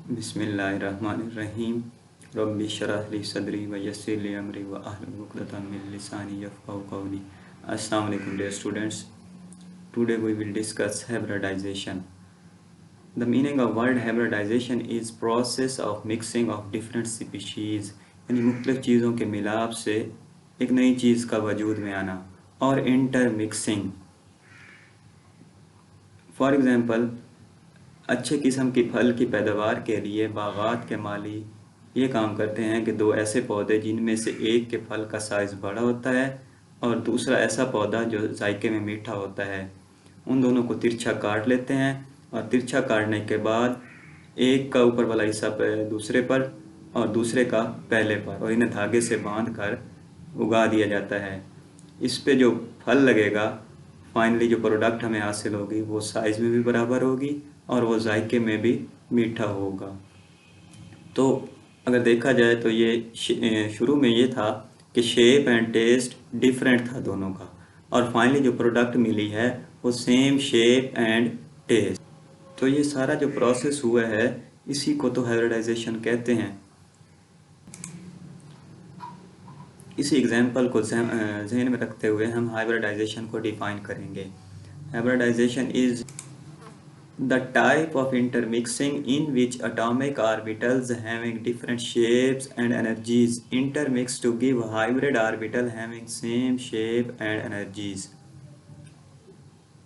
बिस्मिल्लाहिर्रहमानिर्रहीम। रब्बि इश्रह ली सदरी व यस्सिर ली अमरी व अहलुल उक़दतम मिन लिसानी यफ़क़हू क़ौली। अस्सलाम वालेकुम dear students. Today we will discuss hybridization. The meaning of word hybridization is process of mixing of different species, यानी मुख्तलिफ चीज़ों के मिलाप से एक नई चीज़ का वजूद में आना। और इंटरमिक्सिंग, फॉर एग्ज़ाम्पल, अच्छे किस्म की फल की पैदावार के लिए बागात के माली ये काम करते हैं कि दो ऐसे पौधे जिनमें से एक के फल का साइज़ बड़ा होता है और दूसरा ऐसा पौधा जो जायके में मीठा होता है, उन दोनों को तिरछा काट लेते हैं और तिरछा काटने के बाद एक का ऊपर वाला हिस्सा दूसरे पर और दूसरे का पहले पर, और इन्हें धागे से बांध कर उगा दिया जाता है। इस पे जो फल लगेगा, फाइनली जो प्रोडक्ट हमें हासिल होगी वो साइज़ में भी बराबर होगी और वो जायके में भी मीठा होगा। तो अगर देखा जाए तो ये शुरू में ये था कि शेप एंड टेस्ट डिफरेंट था दोनों का, और फाइनली जो प्रोडक्ट मिली है वो सेम शेप एंड टेस्ट। तो ये सारा जो प्रोसेस हुआ है इसी को तो हाइब्रिडाइजेशन कहते हैं। इसी एग्जाम्पल को जहन में रखते हुए हम हाइब्रिडाइजेशन को डिफाइन करेंगे। Hybridization is the type of intermixing in which atomic orbitals having different shapes and energies intermix to give hybrid orbital having same shape and energies।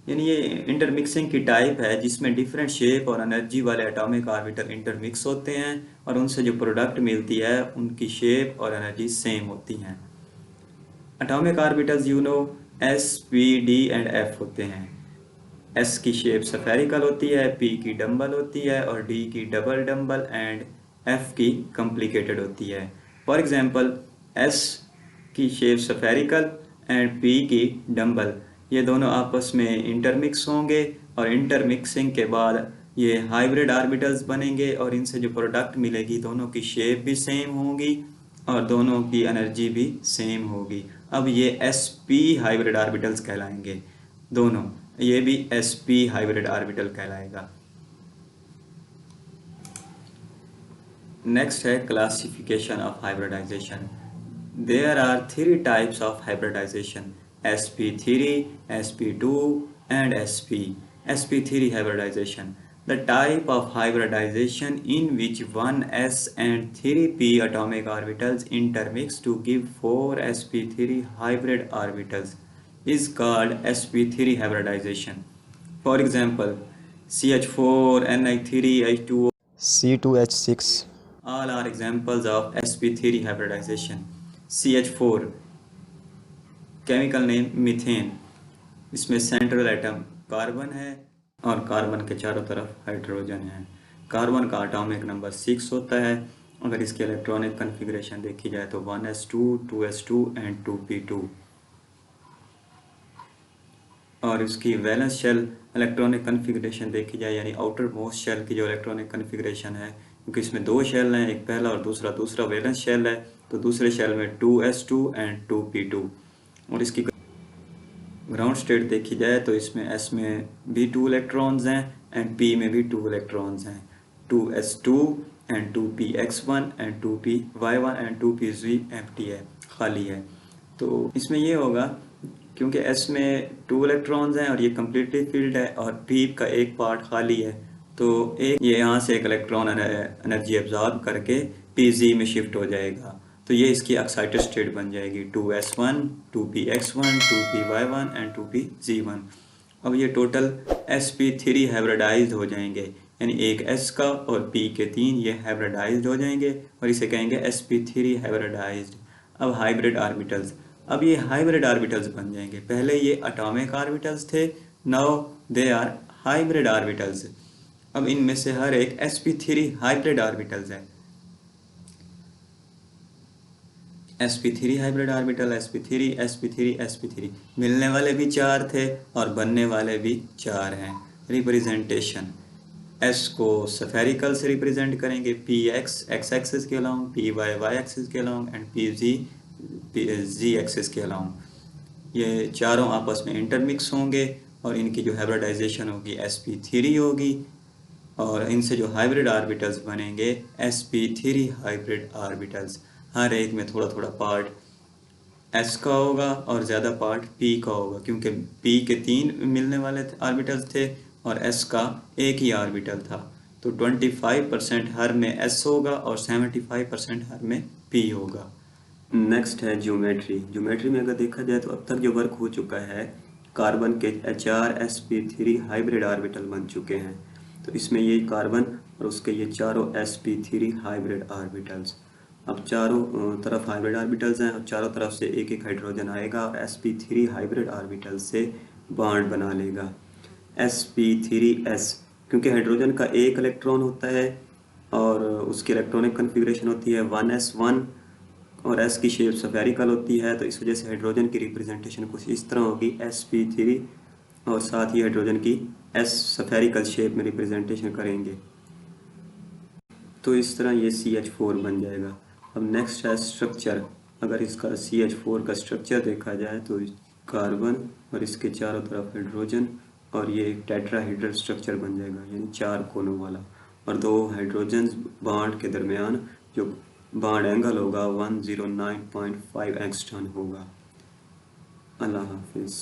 यानी ये इंटरमिक्सिंग की टाइप है जिसमें डिफरेंट शेप और energy वाले atomic orbital intermix होते हैं और उनसे जो प्रोडक्ट मिलती है उनकी शेप और एनर्जी सेम होती हैं। Atomic orbitals S, P, D and F होते हैं। S की शेप स्फेरिकल होती है, P की डम्बल होती है और D की डबल डम्बल एंड F की कॉम्प्लिकेटेड होती है। फॉर एग्जांपल, S की शेप स्फेरिकल एंड P की डम्बल, ये दोनों आपस में इंटरमिक्स होंगे और इंटरमिक्सिंग के बाद ये हाइब्रिड ऑर्बिटल्स बनेंगे और इनसे जो प्रोडक्ट मिलेगी दोनों की शेप भी सेम होगी और दोनों की एनर्जी भी सेम होगी। अब ये sp हाइब्रिड ऑर्बिटल्स कहलाएंगे दोनों, ये भी sp हाइब्रिड ऑर्बिटल कहलाएगा। नेक्स्ट है classification of hybridization. There are 3 types of hybridization, sp3, sp2 and sp3 hybridization, the type of hybridization in which one s and 3p atomic orbitals intermix to give 4 sp3 hybrid orbitals is called sp3 hybridization. For example, CH4, Ni3, H2O, C2H6, all are examples of sp3 hybridization. CH4 chemical name methane, इसमें central atom carbon है और carbon के चारों तरफ hydrogen है। Carbon का atomic number 6 होता है। अगर इसकी इलेक्ट्रॉनिक कन्फिग्रेशन देखी जाए तो 1s2, 2s2 एंड 2p2। और इसकी वैलेंस शेल इलेक्ट्रॉनिक कन्फिग्रेशन देखी जाए, यानी आउटर मोस्ट शेल की जो इलेक्ट्रॉनिक कन्फिग्रेशन है, क्योंकि इसमें 2 शेल हैं, एक पहला और दूसरा वैलेंस शेल है, तो दूसरे शेल में 2s2 एंड 2p2। और इसकी ग्राउंड स्टेट देखी जाए तो इसमें S में भी 2 इलेक्ट्रॉन्स हैं एंड P में भी 2 इलेक्ट्रॉन्स हैं, 2s2 and 2px1 and 2py1 and 2pz empty है, खाली है। तो इसमें ये होगा क्योंकि S में 2 इलेक्ट्रॉन्स हैं और ये कम्प्लीटली फिल्ड है और P का एक पार्ट खाली है, तो ये यहाँ से एक इलेक्ट्रॉन एनर्जी एब्जॉर्ब करके Pz में शिफ्ट हो जाएगा, तो ये इसकी एक्साइटेड स्टेट बन जाएगी 2s1, 2px1, 2py1 and 2pz1। अब ये टोटल sp3 हाइब्रिडाइज्ड हो जाएंगे, यानी एक s का और p के 3 ये हाइब्रिडाइज्ड हो जाएंगे और इसे कहेंगे sp3 हाइब्रिडाइज्ड। अब हाइब्रिड ऑर्बिटल्स, अब ये हाइब्रिड ऑर्बिटल्स बन जाएंगे। पहले ये एटॉमिक ऑर्बिटल्स थे, now they are hybrid orbitals. अब इनमें से हर एक sp3 हाइब्रिड ऑर्बिटल्स है। sp3 hybrid orbital, sp3, sp3, sp3, मिलने वाले भी 4 थे और बनने वाले भी 4 हैं। रिप्रेजेंटेशन, s को स्फेरिकल से रिप्रेजेंट करेंगे, px x एक्सिस के अलोंग, py y एक्सिस के along and pz z axis के अलोंग। ये चारों आपस में इंटरमिक्स होंगे और इनकी जो हाइब्रिडाइजेशन होगी sp3 होगी। और इनसे जो हाइब्रिड ऑर्बिटल्स बनेंगे sp3 हाइब्रिड ऑर्बिटल्स, हर एक में थोड़ा थोड़ा पार्ट s का होगा और ज़्यादा पार्ट p का होगा, क्योंकि p के 3 मिलने वाले ऑर्बिटल्स थे और s का एक ही ऑर्बिटल था। तो 25% हर में s होगा और 75% हर में p होगा। नेक्स्ट है ज्योमेट्री। ज्योमेट्री में अगर देखा जाए तो अब तक जो वर्क हो चुका है, कार्बन के HrSp3 हाइब्रिड ऑर्बिटल बन चुके हैं। तो इसमें ये कार्बन और उसके ये चारों sp3 हाइब्रिड ऑर्बिटल्स, अब चारों तरफ हाइब्रिड ऑर्बिटल्स हैं और चारों तरफ से एक एक हाइड्रोजन आएगा और sp3 हाइब्रिड ऑर्बिटल से बॉन्ड बना लेगा sp3s, क्योंकि हाइड्रोजन का एक इलेक्ट्रॉन होता है और उसकी इलेक्ट्रॉनिक कन्फिग्रेशन होती है 1s1 और s की शेप स्फेरिकल होती है। तो इस वजह से हाइड्रोजन की रिप्रेजेंटेशन कुछ इस तरह होगी sp3, और साथ ही हाइड्रोजन की s स्फेरिकल शेप में रिप्रेजेंटेशन करेंगे। तो इस तरह ये CH4 बन जाएगा। अब नेक्स्ट है स्ट्रक्चर। अगर इसका CH4 का स्ट्रक्चर देखा जाए तो कार्बन और इसके चारों तरफ हाइड्रोजन और ये एक टेट्राहेड्रल स्ट्रक्चर बन जाएगा, यानी 4 कोनों वाला, और 2 हाइड्रोजन बॉन्ड के दरमियान जो बॉन्ड एंगल होगा 109.5 एंगस्ट्रॉम होगा। अल्लाह हाफिज़।